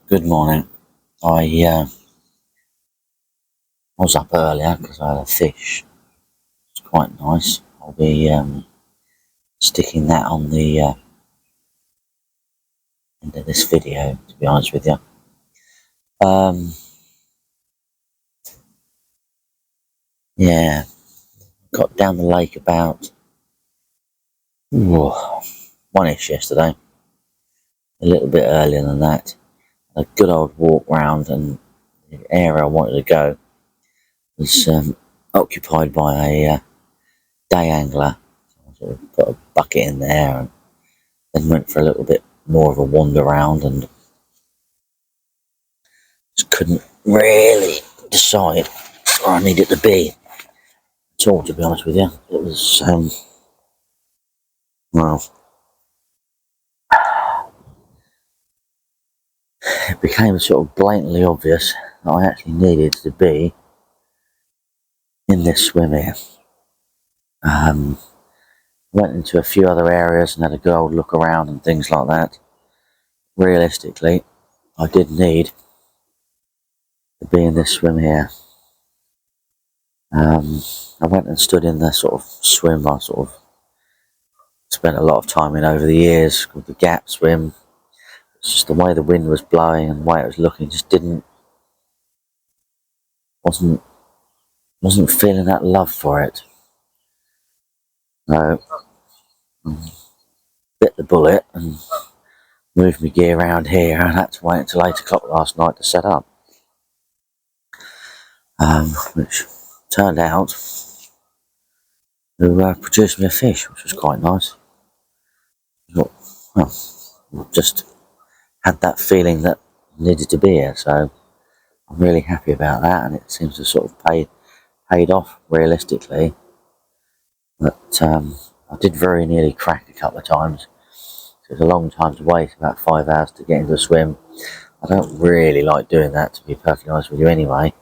Good morning. I was up earlier because I had a fish. It's quite nice. I'll be sticking that on the end of this video, to be honest with you. Yeah, got down the lake about one-ish yesterday. A little bit earlier than that. A good old walk round, and the area I wanted to go was occupied by a day angler. So I sort of put a bucket in there and then went for a little bit more of a wander around and just couldn't really decide where I needed to be at all, to be honest with you. It was, well, it became sort of blatantly obvious that I actually needed to be in this swim here. Went into a few other areas and had a good old look around and things like that. Realistically, I did need to be in this swim here. I went and stood in the sort of swim I sort of spent a lot of time in over the years, called the gap swim. It's just the way the wind was blowing and the way it was looking, just wasn't feeling that love for it. So bit the bullet and moved my gear around here, and had to wait until 8 o'clock last night to set up, which turned out to produce me a fish, which was quite nice. Just had that feeling that I needed to be here, so I'm really happy about that, and it seems to sort of paid off realistically. But I did very nearly crack a couple of times. It was a long time to wait, about 5 hours to get into a swim. I don't really like doing that, to be perfectly honest with you anyway.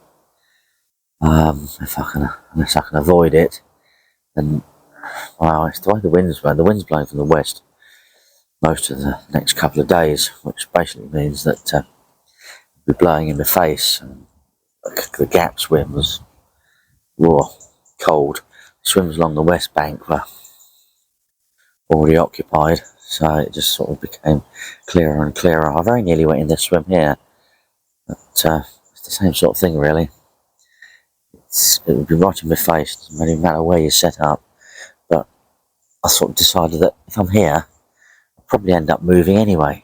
Unless I can avoid it, then, well, it's the way the wind's blowing. The wind's blowing from the west most of the next couple of days, which basically means that it'll be blowing in the face. And the gap swim was cold. Swims along the west bank were already occupied, so it just sort of became clearer and clearer. I very nearly went in this swim here, but it's the same sort of thing really. It would be right in my face, doesn't really matter where you set up, but I sort of decided that if I'm here, I'll probably end up moving anyway.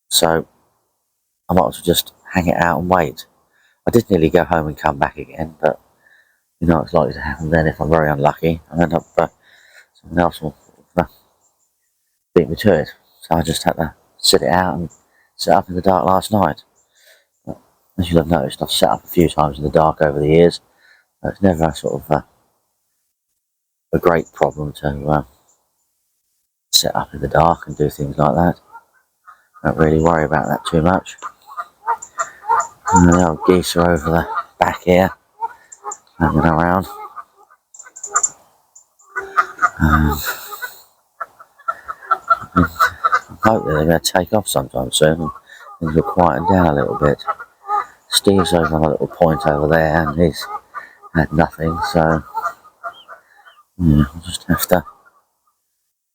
So I might as well just hang it out and wait. I did nearly go home and come back again, but you know it's likely to happen then if I'm very unlucky. I'll end up, someone else will beat me to it. So I just had to sit it out and set up in the dark last night. But as you'll have noticed, I've set up a few times in the dark over the years. It's never sort of a great problem to set up in the dark and do things like that. Don't really worry about that too much. And the old geese are over the back here, hanging around. I'm hoping they're going to take off sometime soon and things will quieten down a little bit. Steve's over on a little point over there and he's had nothing, so yeah, we'll just have to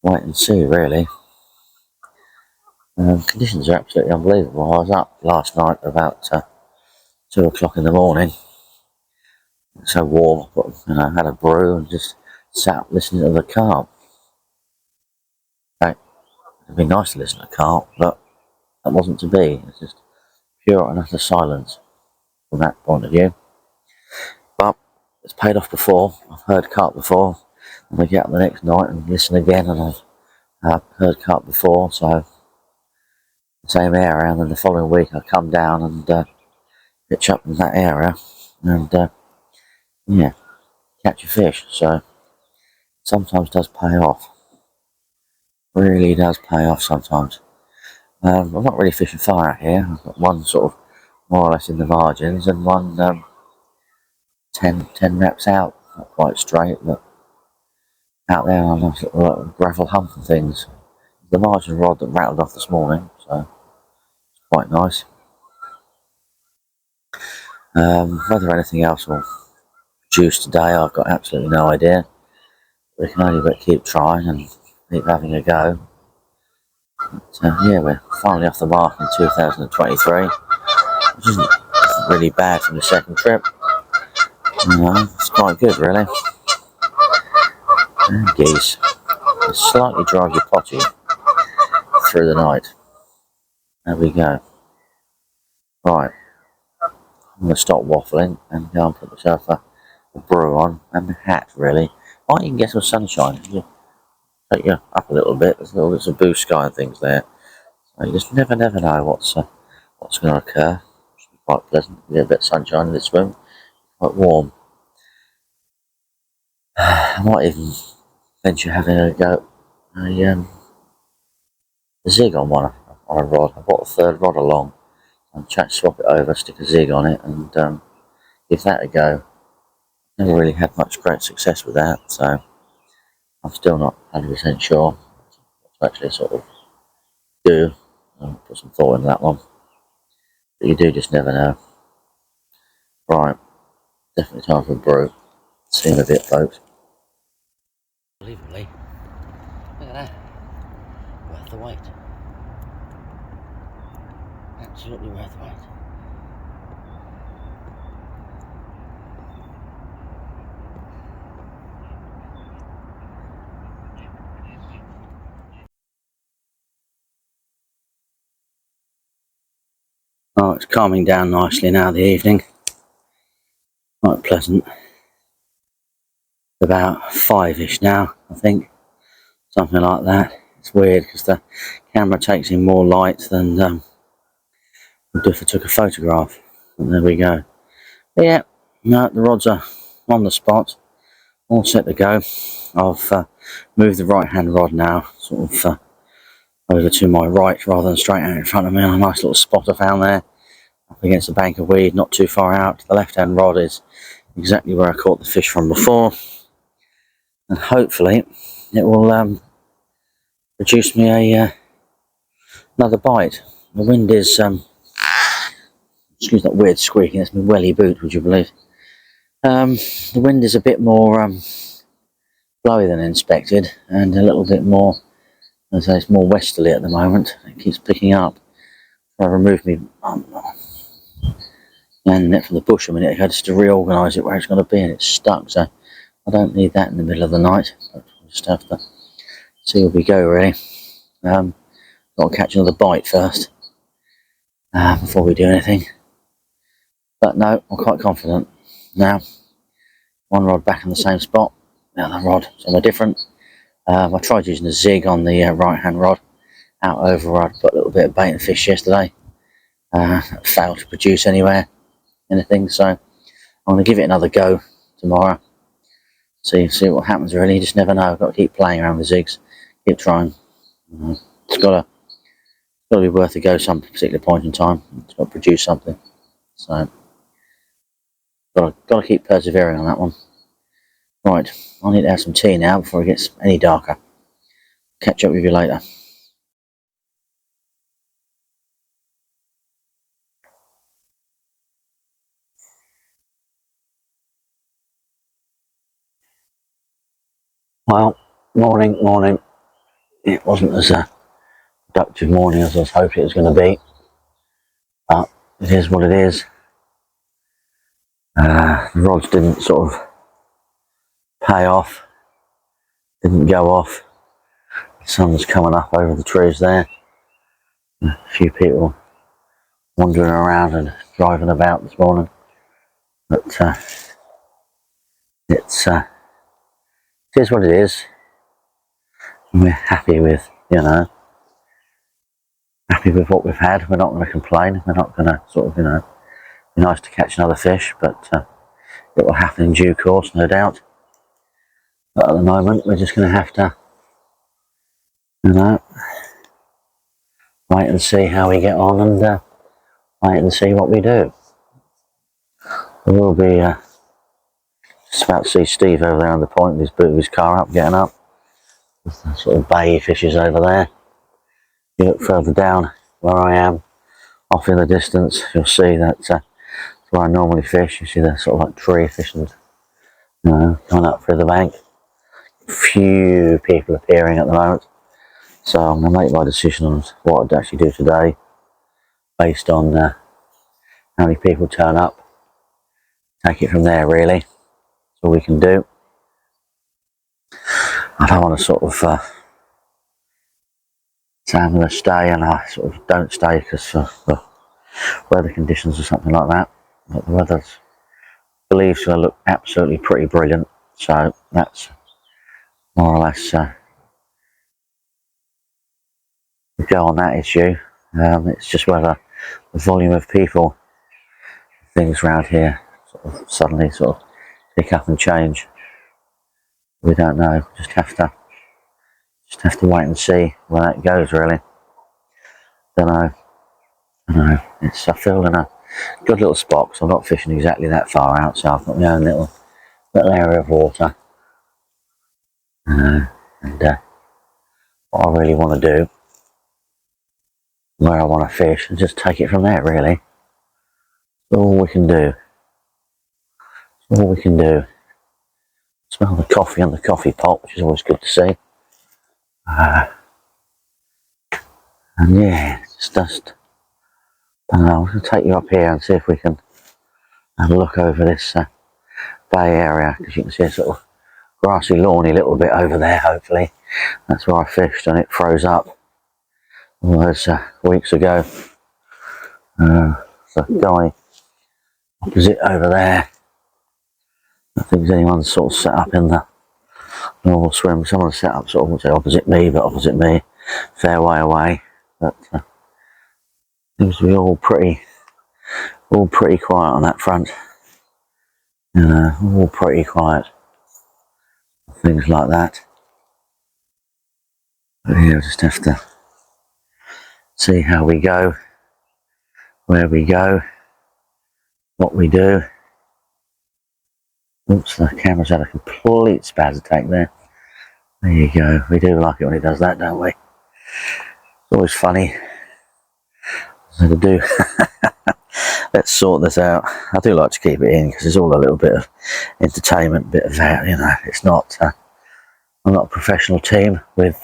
wait and see really. Conditions are absolutely unbelievable. I was up last night about 2 o'clock in the morning. It's so warm, I had a brew and just sat up listening to the carp. It'd be nice to listen to carp, but that wasn't to be. It's just pure and utter silence from that point of view. But it's paid off before. I've heard carp before, and I get up the next night and listen again, and I've heard carp before, so the same area, and then the following week I come down and pitch up in that area and catch a fish. So it sometimes does pay off. Really does pay off sometimes. I'm not really fishing far out here. I've got one sort of more or less in the margins and one 10 reps out. Not quite straight, but out there on a sort of gravel hump and things. The margin rod that rattled off this morning, so quite nice. Whether anything else will produce today, I've got absolutely no idea. We can only but keep trying and keep having a go. But, yeah, we're finally off the mark in 2023, which isn't really bad from the second trip. You know, it's quite good, really. And geese, they slightly drive your potty through the night. There we go. Right, I'm going to stop waffling and go and put myself a brew on and a hat, really. Oh, you can get some sunshine. You take you up a little bit. There's little bits of blue sky and things there. So you just never know what's going to occur. It should be quite pleasant. You get a bit of sunshine in this room. Quite warm. I might even venture having a go a zig on a rod. I brought a third rod along. I'll swap it over, stick a zig on it, and give that a go. Never really had much great success with that, so I'm still not 100% sure what to actually sort of do. I'll put some thought into that one, but you do just never know. Right, definitely time for a brew. See you in a bit, folks. Unbelievably, look at that, worth the wait. Absolutely worth the wait. Oh, it's calming down nicely now, the evening. Quite pleasant. About 5ish now, I think. Something like that. It's weird because the camera takes in more light than would do if I took a photograph. And there we go. But yeah, no, the rods are on the spot. All set to go. I've moved the right hand rod now, sort of over to my right rather than straight out in front of me on a nice little spot I found there. Up against a bank of weed, not too far out. The left hand rod is exactly where I caught the fish from before. And hopefully it will produce me another bite. The wind is, excuse that weird squeaking, that's my welly boot, would you believe. The wind is a bit more blowy than expected, and a little bit more, as I say, it's more westerly at the moment. It keeps picking up. I removed me and net from the bush a minute ago just to reorganise it where it's going to be, and it's stuck, so I don't need that in the middle of the night. But we'll just have to see where we go, really. Got to catch another bite first before we do anything. But no, I'm quite confident now. One rod back in the same spot. Now the rod somewhere different. I tried using a zig on the right hand rod out over where I'd put a little bit of bait and fish yesterday. Failed to produce anything, so I'm going to give it another go tomorrow. See what happens, really. You just never know. I've got to keep playing around with zigs, keep trying. It's got to be worth a go some particular point in time. It's got to produce something. So got to keep persevering on that one. Right, I need to have some tea now before it gets any darker. Catch up with you later. Well, morning. It wasn't as a productive morning as I was hoping it was going to be, but it is what it is. The rods didn't sort of pay off, didn't go off. The sun's coming up over the trees there. A few people wandering around and driving about this morning, but it is what it is. We're happy with, happy with what we've had. We're not going to complain. We're not going to sort of, be nice to catch another fish, but it will happen in due course, no doubt. But at the moment, we're just going to have to, wait and see how we get on, and wait and see what we do. We will be just about to see Steve over there on the point with his boot of his car up, getting up. There's the sort of bay fishes over there. You look further down where I am off in the distance, you'll see that where I normally fish. You see the sort of like tree fishing, coming up through the bank. Few people appearing at the moment, so I'm going to make my decision on what I'd actually do today based on how many people turn up. Take it from there, really. That's all we can do. I don't want to sort of say I'm going to stay and I sort of don't stay because of the weather conditions or something like that. But the weather's believed to look absolutely pretty brilliant, so that's more or less the go on that issue. It's just whether the volume of people, things around here suddenly sort of pick up and change. We don't know. Just have to wait and see where that goes, really. Don't know. I feel in a good little spot because I'm not fishing exactly that far out, so I've got my own little area of water. And what I really want to do, where I want to fish, and just take it from there, really. All we can do. All we can do. Smell the coffee on the coffee pot, which is always good to see. And yeah, it's just, I don't know, I'm going to take you up here and see if we can have a look over this bay area, because you can see a sort of grassy lawny little bit over there, hopefully. That's where I fished and it froze up all those weeks ago. So guy opposite over there. I think anyone's sort of set up in the normal swim. Someone's set up sort of, I wouldn't say opposite me, but opposite me, fair way away. But seems to be all pretty quiet on that front. All pretty quiet. Things like that. But yeah, just have to see how we go, where we go, what we do. Oops, the camera's had a complete spaz attack there. There you go. We do like it when it does that, don't we? It's always funny. So to do. Let's sort this out. I do like to keep it in because it's all a little bit of entertainment, bit of that, you know. It's not. I'm not a professional team with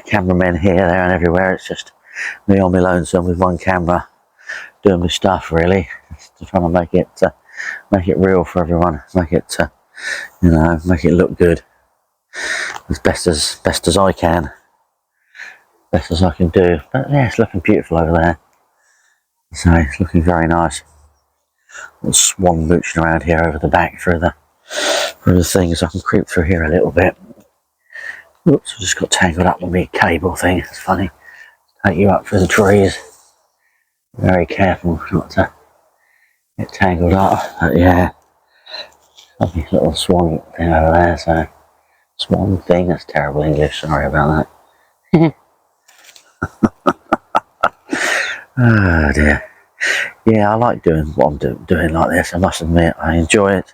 cameramen here, there, and everywhere. It's just me on my lonesome with one camera, doing my stuff. Really, just trying to make it real for everyone. Make it, make it look good as best as I can, best as I can do. But yeah, it's looking beautiful over there. So it's looking very nice. Little swan mooching around here over the back through the things. I can creep through here a little bit. Oops, I just got tangled up with my cable thing. It's funny. Take you up through the trees. Very careful not to get tangled up. But yeah, lovely little swan thing over there. So swan thing. That's terrible English. Sorry about that. Oh dear. Yeah, I like doing what I'm doing like this. I must admit, I enjoy it.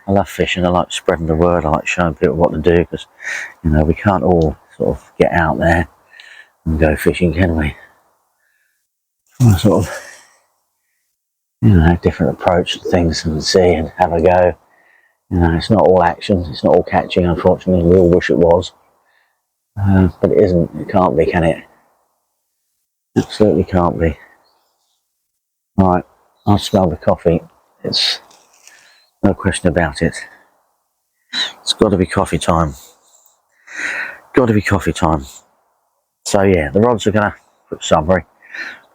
I love fishing. I like spreading the word. I like showing people what to do because, we can't all sort of get out there and go fishing, can we? Sort of, different approach to things and see and have a go. It's not all action. It's not all catching, unfortunately. We all wish it was. But it isn't. It can't be, can it? Absolutely can't be. Right, I'll smell the coffee. It's no question about it. It's got to be coffee time. Got to be coffee time. So yeah, the rods are going to, quick summary,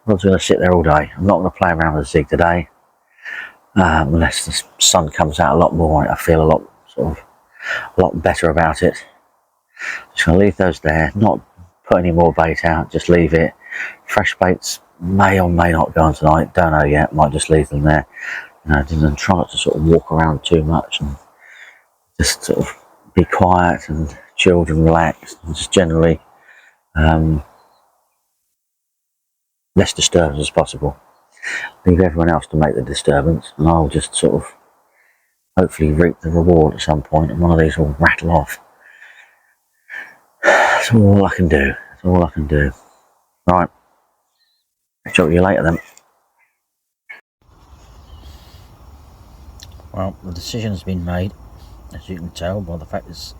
the rods are going to sit there all day. I'm not going to play around with the zig today. Unless the sun comes out a lot more, I feel a lot better about it. Just going to leave those there, not put any more bait out, just leave it. Fresh baits may or may not go on tonight, don't know yet, might just leave them there. And try not to sort of walk around too much and just sort of be quiet and chilled and relaxed and just generally less disturbance as possible. Leave everyone else to make the disturbance and I'll just sort of hopefully reap the reward at some point and one of these will rattle off. That's all I can do. That's all I can do. Right. Talk to you later then. Well, the decision's been made, as you can tell by the fact it's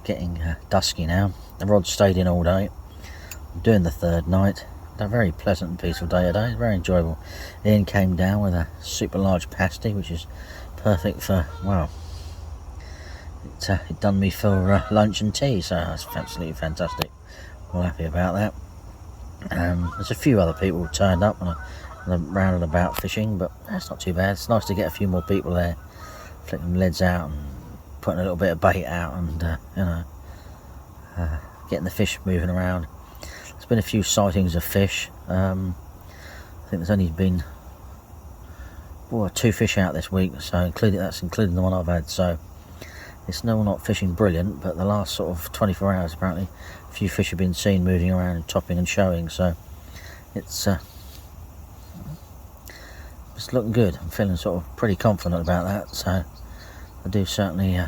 getting dusky now. The rod stayed in all day. I'm doing the third night. Had a very pleasant and peaceful day today, very enjoyable. Ian came down with a super large pasty, which is perfect for, well, it done me for lunch and tea, so that's absolutely fantastic. Well, happy about that. There's a few other people who turned up on a round and about fishing, but that's not too bad. It's nice to get a few more people there, flicking leads out and putting a little bit of bait out, and getting the fish moving around. There's been a few sightings of fish. I think there's only been 2 fish out this week, so that's including the one I've had. So it's still not fishing brilliant, but the last sort of 24 hours apparently a few fish have been seen moving around and topping and showing, so it's looking good. I'm feeling sort of pretty confident about that, so I do certainly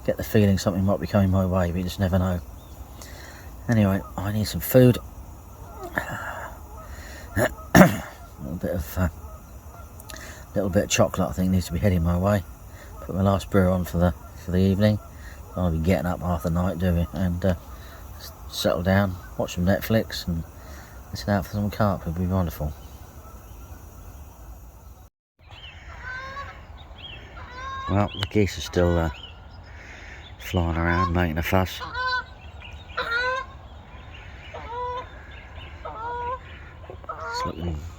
get the feeling something might be coming my way, but you just never know. Anyway, I need some food. A little bit of chocolate I think needs to be heading my way. Put my last brew on for the evening. I'll be getting up half the night doing, and settle down, watch some Netflix and listen out for some carp. It'll be wonderful. Well, the geese are still flying around making a fuss.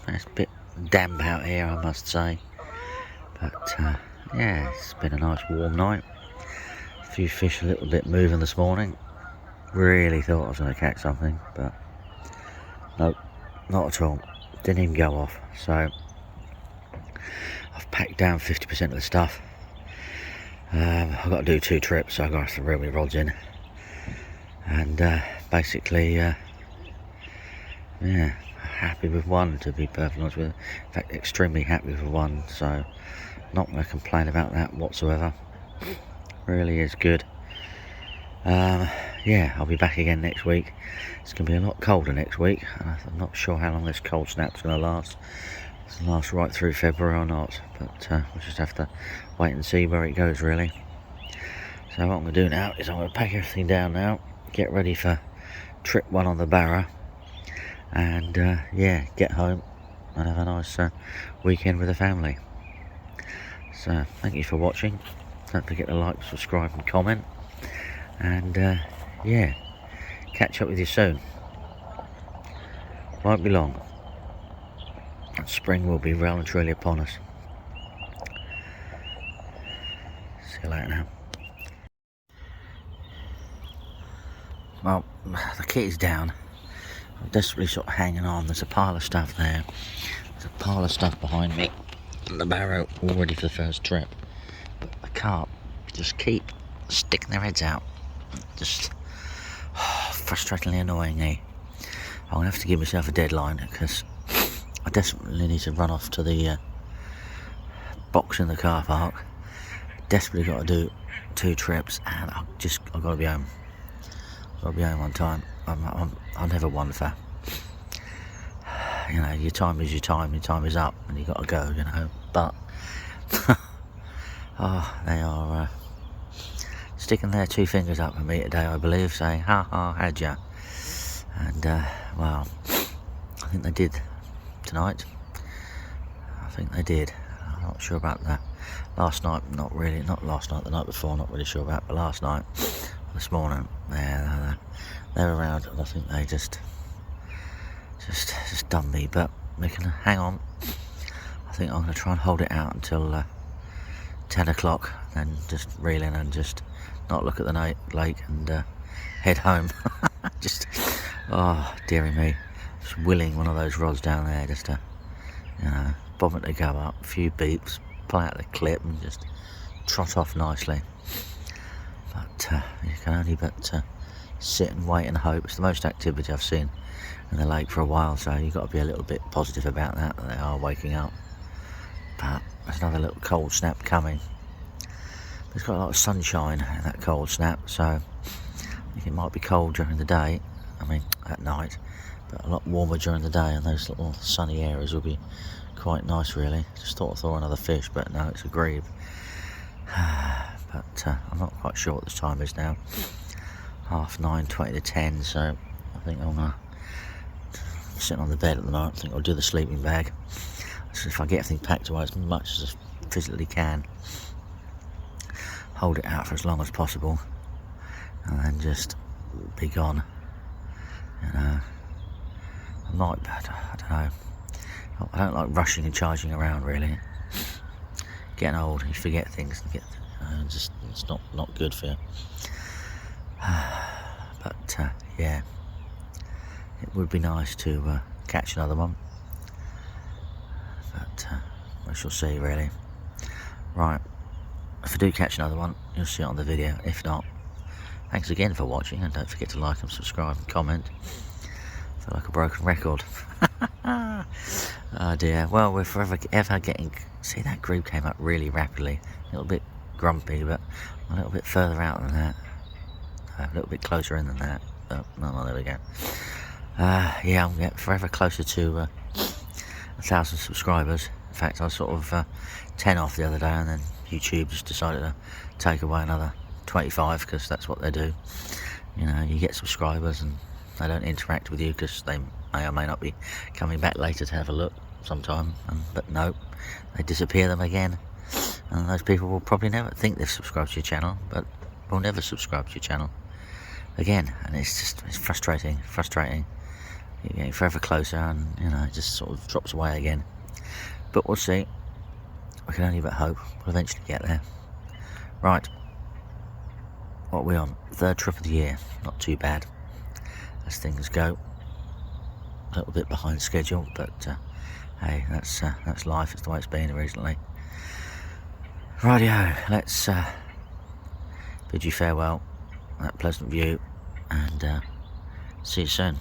It's a bit damp out here, I must say, but yeah, it's been a nice warm night. A few fish a little bit moving this morning. Really thought I was going to catch something, but nope, not at all. Didn't even go off. So I've packed down 50% of the stuff. I've got to do 2 trips, so I've got to have to reel my rods in, and basically yeah, happy with one, to be perfectly honest with you. In fact, extremely happy with one, so not going to complain about that whatsoever. Really is good. Yeah, I'll be back again next week. It's going to be a lot colder next week. I'm not sure how long this cold snap's going to last. It's going to last right through February or not, but we'll just have to wait and see where it goes, really. So what I'm going to do now is I'm going to pack everything down now, get ready for trip 1 on the Barra, and yeah, get home and have a nice weekend with the family. So thank you for watching. Don't forget to like, subscribe and comment, and yeah, catch up with you soon. Won't be long. Spring will be well and truly upon us. See you later now. Well, the kitty's down. I'm desperately sort of hanging on. There's a pile of stuff there. There's a pile of stuff behind me. And the barrow all ready for the first trip. But the carp just keep sticking their heads out. Just frustratingly annoyingly. I'm going to have to give myself a deadline, because I desperately need to run off to the box in the car park. Desperately got to do 2 trips, and I've got to be home. I've got to be home on time. I'm never one for, you know, your time is your time is up, and you got to go, you know. But oh, they are sticking their 2 fingers up at me today, I believe, saying, "Ha ha, had ya?" And well, I think they did tonight. I think they did. I'm not sure about that. Last night, not really. Not last night. The night before, not really sure about. But last night, this morning, they're around, and I think they just done me. But we can hang on. I think I'm going to try and hold it out until 10 o'clock, then just reel in and just not look at the lake and head home. Just, oh dearie me, just willing one of those rods down there, just to, you know, bobbing to go up, a few beeps, pull out the clip and just trot off nicely. But you can only but sit and wait and hope. It's the most activity I've seen in the lake for a while, so you've got to be a little bit positive about that they are waking up. But there's another little cold snap coming. There's got a lot of sunshine in that cold snap, so I think it might be cold during the day, I mean at night, but a lot warmer during the day, and those little sunny areas will be quite nice really. Just thought I'd throw another fish, but no, it's a grebe. But I'm not quite sure what the time is now. 9:30, 20 to 10, so I think I'm sitting on the bed at the moment. I think I'll do the sleeping bag. So if I get everything packed away as much as I physically can, hold it out for as long as possible, and then just be gone. You know, I don't know. I don't like rushing and charging around really. Getting old, you forget things, and it's not good for you. But yeah, it would be nice to catch another one, but we shall see really. Right, if I do catch another one, you'll see it on the video. If not, thanks again for watching, and don't forget to like and subscribe and comment. I feel like a broken record. Oh dear, well, we're forever ever getting... See, that grebe came up really rapidly. A little bit grumpy, but a little bit further out than that. A little bit closer in than that. But, oh, there we go. Yeah, I'm getting forever closer to 1,000 subscribers. In fact, I was sort of 10 off the other day, and then YouTube just decided to take away another 25, because that's what they do. You know, you get subscribers and they don't interact with you because they may or may not be coming back later to have a look sometime, but no, they disappear them again, and those people will probably never think they've subscribed to your channel, but will never subscribe to your channel again. And it's frustrating. You're getting forever closer, and you know, it just sort of drops away again. But we'll see. We can only but hope we'll eventually get there. Right, what are we on? 3rd trip of the year. Not too bad as things go. A little bit behind schedule, but hey, that's life. It's the way it's been recently. Rightio, let's bid you farewell, that pleasant view, and see you soon.